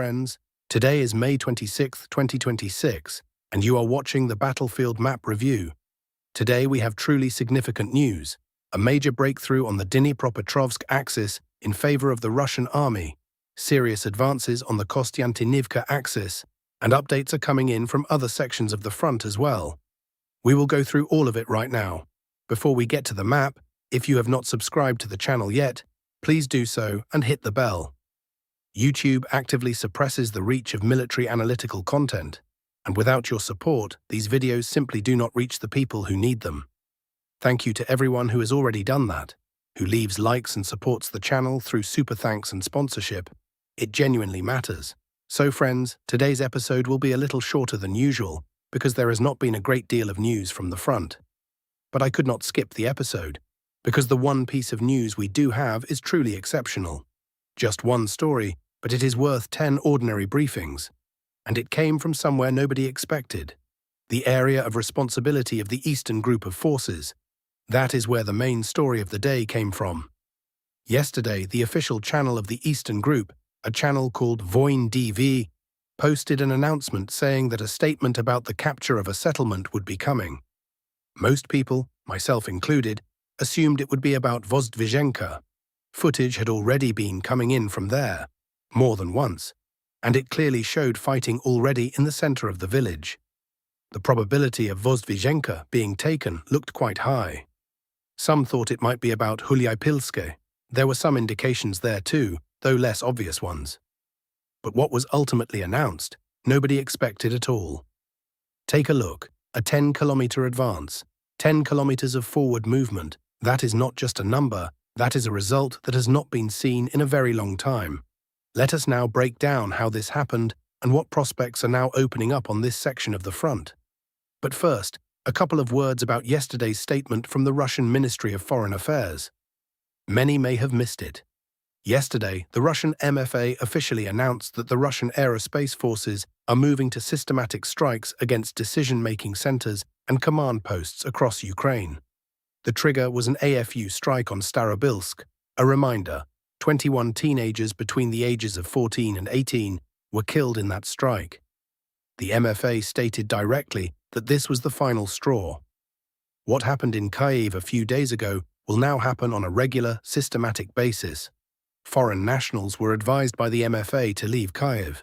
friends. Today is May 26, 2026, and you are watching the Battlefield Map Review. Today we have truly significant news, a major breakthrough on the Dnipropetrovsk axis in favor of the Russian army, serious advances on the Kostiantynivka axis, and updates are coming in from other sections of the front as well. We will go through all of it right now. Before we get to the map, if you have not subscribed to the channel yet, please do so and hit the bell. YouTube actively suppresses the reach of military analytical content, and without your support, these videos simply do not reach the people who need them. Thank you to everyone who has already done that, who leaves likes and supports the channel through super thanks and sponsorship. It genuinely matters. So friends, today's episode will be a little shorter than usual because there has not been a great deal of news from the front. But I could not skip the episode, because the one piece of news we do have is truly exceptional. Just one story, but it is worth 10 ordinary briefings. And it came from somewhere nobody expected. The area of responsibility of the Eastern Group of Forces. That is where the main story of the day came from. Yesterday, the official channel of the Eastern Group, a channel called Voin DV, posted an announcement saying that a statement about the capture of a settlement would be coming. Most people, myself included, assumed it would be about Vozdvizhenka. Footage had already been coming in from there, more than once, and it clearly showed fighting already in the center of the village. The probability of Vozdvizhenka being taken looked quite high. Some thought it might be about Hulyapilske. There were some indications there too, though less obvious ones. But what was ultimately announced, nobody expected at all. Take a look, a 10-kilometer advance, 10 kilometers of forward movement. That is not just a number, that is a result that has not been seen in a very long time. Let us now break down how this happened and what prospects are now opening up on this section of the front. But first, a couple of words about yesterday's statement from the Russian Ministry of Foreign Affairs. Many may have missed it. Yesterday, the Russian MFA officially announced that the Russian aerospace forces are moving to systematic strikes against decision-making centers and command posts across Ukraine. The trigger was an AFU strike on Starobilsk. A reminder, 21 teenagers between the ages of 14 and 18 were killed in that strike. The MFA stated directly that this was the final straw. What happened in Kyiv a few days ago will now happen on a regular, systematic basis. Foreign nationals were advised by the MFA to leave Kyiv.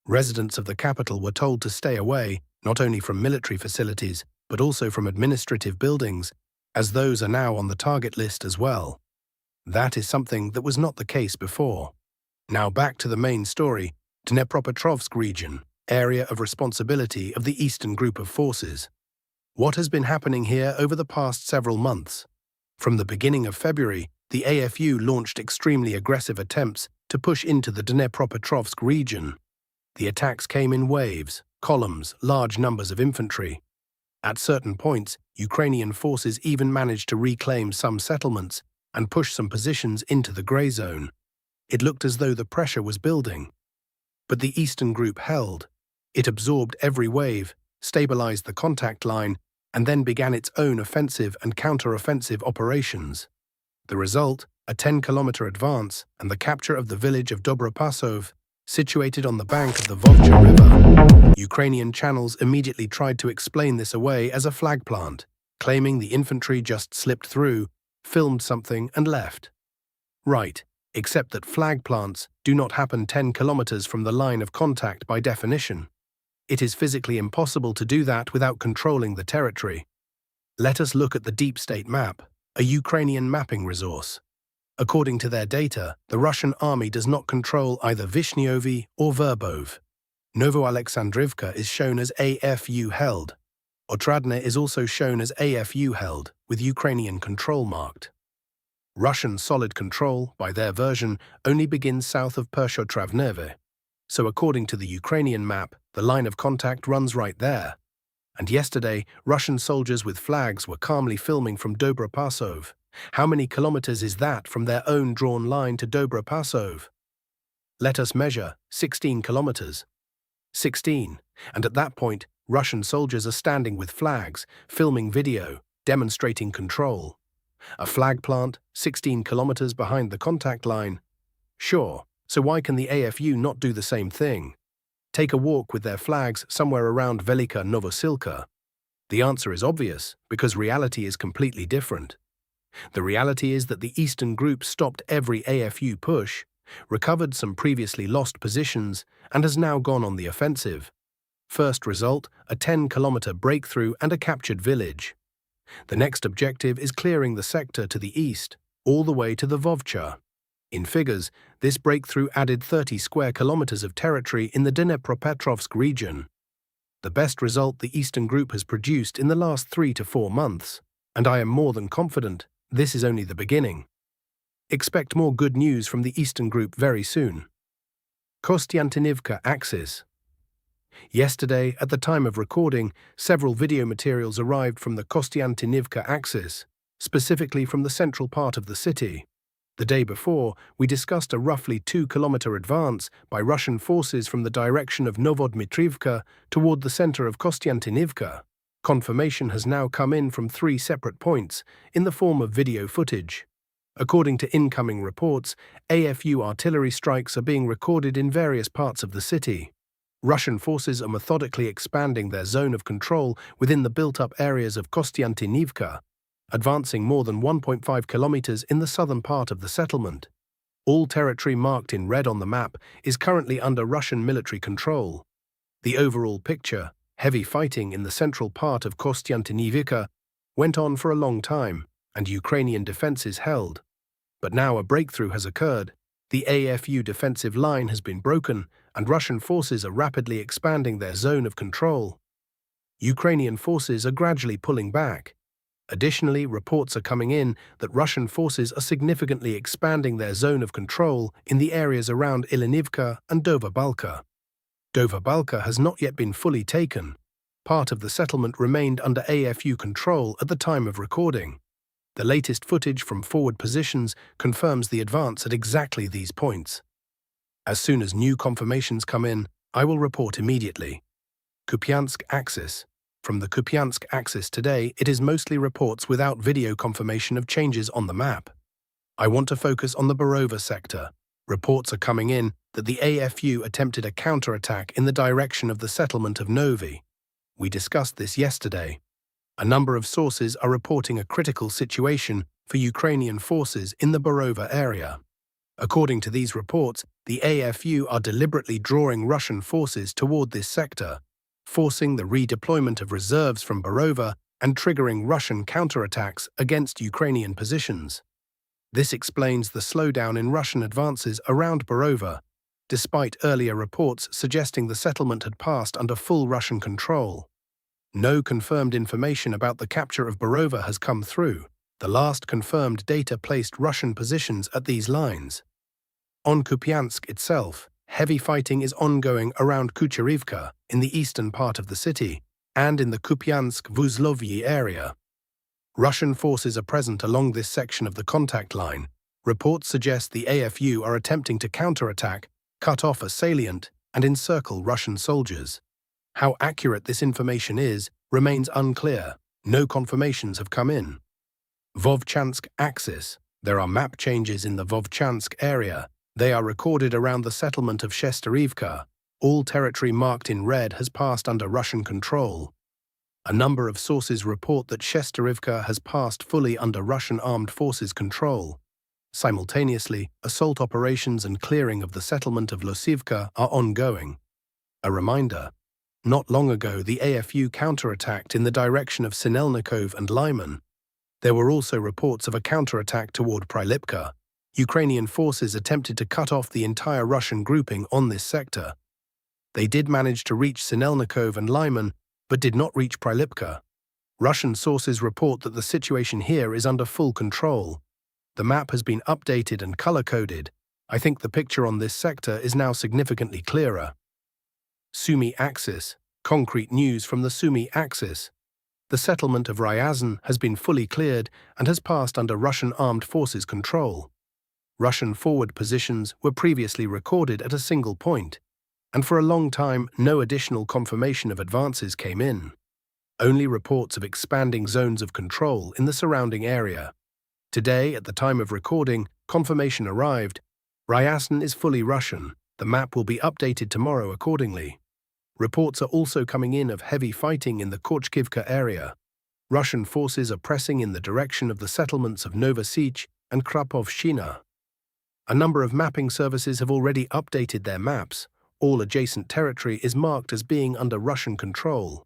Residents of the capital were told to stay away, not only from military facilities, but also from administrative buildings, as those are now on the target list as well. That is something that was not the case before. Now back to the main story, Dnipropetrovsk region, area of responsibility of the Eastern Group of Forces. What has been happening here over the past several months? From the beginning of February, the AFU launched extremely aggressive attempts to push into the Dnipropetrovsk region. The attacks came in waves, columns, large numbers of infantry. At certain points, Ukrainian forces even managed to reclaim some settlements and push some positions into the grey zone. It looked as though the pressure was building. But the Eastern Group held. It absorbed every wave, stabilized the contact line, and then began its own offensive and counter-offensive operations. The result, a 10-kilometer advance and the capture of the village of Dobropasov, situated on the bank of the Vovcha River. Ukrainian channels immediately tried to explain this away as a flag plant, claiming the infantry just slipped through, filmed something and left. Right, except that flag plants do not happen 10 kilometers from the line of contact by definition. It is physically impossible to do that without controlling the territory. Let us look at the Deep State map, a Ukrainian mapping resource. According to their data, the Russian army does not control either Vishnyovo or Verbov. Novoalexandrivka is shown as AFU held. Otradne is also shown as AFU held, with Ukrainian control marked. Russian solid control, by their version, only begins south of Pershotravneve. So according to the Ukrainian map, the line of contact runs right there. And yesterday, Russian soldiers with flags were calmly filming from Dobropasov. How many kilometers is that from their own drawn line to Dobropasov? Let us measure 16 kilometers. 16. And at that point, Russian soldiers are standing with flags, filming video, demonstrating control. A flag plant, 16 kilometers behind the contact line. Sure, So why can the AFU not do the same thing? Take a walk with their flags somewhere around Velika Novosilka? The answer is obvious, because reality is completely different. The reality is that the Eastern Group stopped every AFU push, recovered some previously lost positions, and has now gone on the offensive. First result, a 10-kilometer breakthrough and a captured village. The next objective is clearing the sector to the east, all the way to the Vovcha. In figures, this breakthrough added 30 square kilometers of territory in the Dnipropetrovsk region. The best result the Eastern Group has produced in the last 3 to 4 months, and I am more than confident this is only the beginning. Expect more good news from the Eastern Group very soon. Kostiantynivka Axis. Yesterday, at the time of recording, several video materials arrived from the Kostiantynivka Axis, specifically from the central part of the city. The day before, we discussed a roughly 2-kilometer advance by Russian forces from the direction of Novodmitrivka toward the center of Kostiantynivka. Confirmation has now come in from 3 separate points, in the form of video footage. According to incoming reports, AFU artillery strikes are being recorded in various parts of the city. Russian forces are methodically expanding their zone of control within the built-up areas of Kostiantynivka, advancing more than 1.5 kilometers in the southern part of the settlement. All territory marked in red on the map is currently under Russian military control. The overall picture, heavy fighting in the central part of Kostiantynivka, went on for a long time, and Ukrainian defenses held. But now a breakthrough has occurred. The AFU defensive line has been broken, and Russian forces are rapidly expanding their zone of control. Ukrainian forces are gradually pulling back. Additionally, reports are coming in that Russian forces are significantly expanding their zone of control in the areas around Ilinivka and Dovabalka. Dovabalka has not yet been fully taken. Part of the settlement remained under AFU control at the time of recording. The latest footage from forward positions confirms the advance at exactly these points. As soon as new confirmations come in, I will report immediately. Kupiansk Axis. From the Kupiansk Axis today, it is mostly reports without video confirmation of changes on the map. I want to focus on the Borova sector. Reports are coming in that the AFU attempted a counterattack in the direction of the settlement of Novi. We discussed this yesterday. A number of sources are reporting a critical situation for Ukrainian forces in the Borova area. According to these reports, the AFU are deliberately drawing Russian forces toward this sector, forcing the redeployment of reserves from Borova and triggering Russian counterattacks against Ukrainian positions. This explains the slowdown in Russian advances around Borova, despite earlier reports suggesting the settlement had passed under full Russian control. No confirmed information about the capture of Borova has come through. The last confirmed data placed Russian positions at these lines. On Kupiansk itself, heavy fighting is ongoing around Kucherivka in the eastern part of the city and in the Kupiansk-Vuzlovyi area. Russian forces are present along this section of the contact line. Reports suggest the AFU are attempting to counterattack, cut off a salient, and encircle Russian soldiers. How accurate this information is remains unclear. No confirmations have come in. Vovchansk Axis. There are map changes in the Vovchansk area. They are recorded around the settlement of Shesterivka. All territory marked in red has passed under Russian control. A number of sources report that Shesterivka has passed fully under Russian armed forces' control. Simultaneously, assault operations and clearing of the settlement of Losivka are ongoing. A reminder: not long ago the AFU counterattacked in the direction of Sinelnikov and Lyman. There were also reports of a counterattack toward Prilipka. Ukrainian forces attempted to cut off the entire Russian grouping on this sector. They did manage to reach Sinelnikov and Lyman, but did not reach Prilipka. Russian sources report that the situation here is under full control. The map has been updated and color-coded. I think the picture on this sector is now significantly clearer. Sumy Axis. Concrete news from the Sumy Axis. The settlement of Ryazan has been fully cleared and has passed under Russian armed forces' control. Russian forward positions were previously recorded at a single point, and for a long time no additional confirmation of advances came in. Only reports of expanding zones of control in the surrounding area. Today, at the time of recording, confirmation arrived. Ryazan is fully Russian. The map will be updated tomorrow accordingly. Reports are also coming in of heavy fighting in the Korchkivka area. Russian forces are pressing in the direction of the settlements of Novosich and Krapovshchina. A number of mapping services have already updated their maps. All adjacent territory is marked as being under Russian control.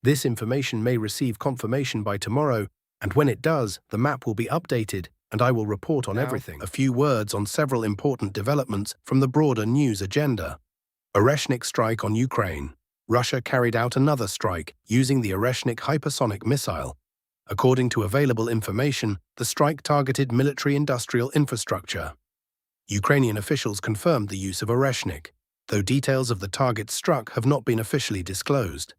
This information may receive confirmation by tomorrow, and when it does, the map will be updated, and I will report on everything. A few words on several important developments from the broader news agenda. Oreshnik strike on Ukraine. Russia carried out another strike using the Oreshnik hypersonic missile. According to available information, the strike targeted military-industrial infrastructure. Ukrainian officials confirmed the use of Oreshnik, though details of the targets struck have not been officially disclosed.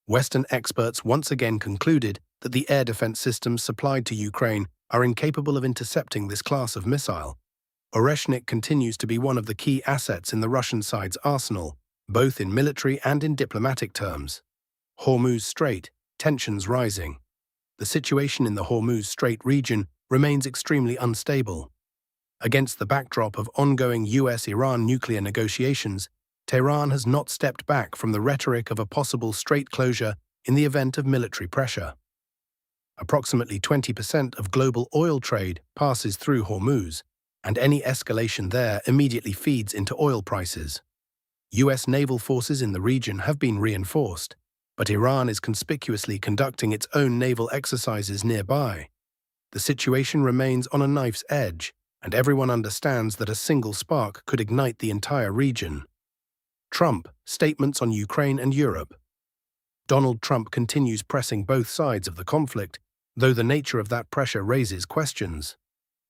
Western experts once again concluded that the air defense systems supplied to Ukraine are incapable of intercepting this class of missile. Oreshnik continues to be one of the key assets in the Russian side's arsenal, both in military and in diplomatic terms. Hormuz Strait, tensions rising. The situation in the Hormuz Strait region remains extremely unstable. Against the backdrop of ongoing US-Iran nuclear negotiations, Tehran has not stepped back from the rhetoric of a possible strait closure in the event of military pressure. Approximately 20% of global oil trade passes through Hormuz, and any escalation there immediately feeds into oil prices. US naval forces in the region have been reinforced, but Iran is conspicuously conducting its own naval exercises nearby. The situation remains on a knife's edge, and everyone understands that a single spark could ignite the entire region. Trump, statements on Ukraine and Europe. Donald Trump continues pressing both sides of the conflict, though the nature of that pressure raises questions.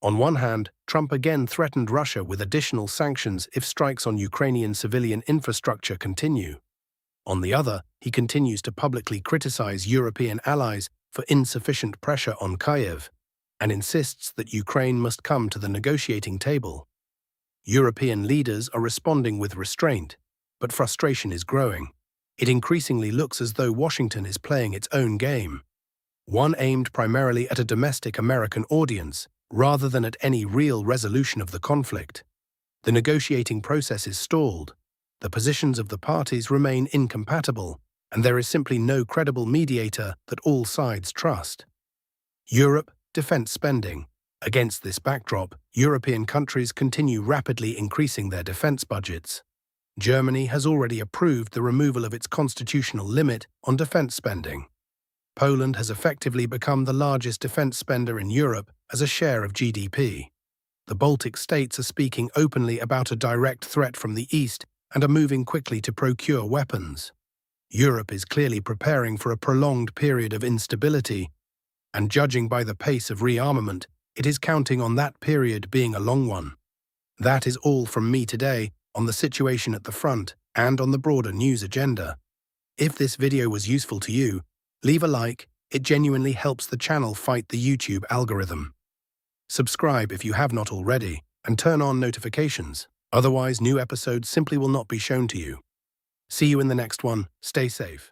On one hand, Trump again threatened Russia with additional sanctions if strikes on Ukrainian civilian infrastructure continue. On the other, he continues to publicly criticize European allies for insufficient pressure on Kyiv, and insists that Ukraine must come to the negotiating table. European leaders are responding with restraint, but frustration is growing. It increasingly looks as though Washington is playing its own game, one aimed primarily at a domestic American audience, rather than at any real resolution of the conflict. The negotiating process is stalled, the positions of the parties remain incompatible, and there is simply no credible mediator that all sides trust. Europe, defense spending. Against this backdrop, European countries continue rapidly increasing their defense budgets. Germany has already approved the removal of its constitutional limit on defense spending. Poland has effectively become the largest defense spender in Europe as a share of GDP. The Baltic states are speaking openly about a direct threat from the east and are moving quickly to procure weapons. Europe is clearly preparing for a prolonged period of instability, and judging by the pace of rearmament, it is counting on that period being a long one. That is all from me today on the situation at the front and on the broader news agenda. If this video was useful to you, leave a like. It genuinely helps the channel fight the YouTube algorithm. Subscribe if you have not already, and turn on notifications. Otherwise, new episodes simply will not be shown to you. See you in the next one. Stay safe.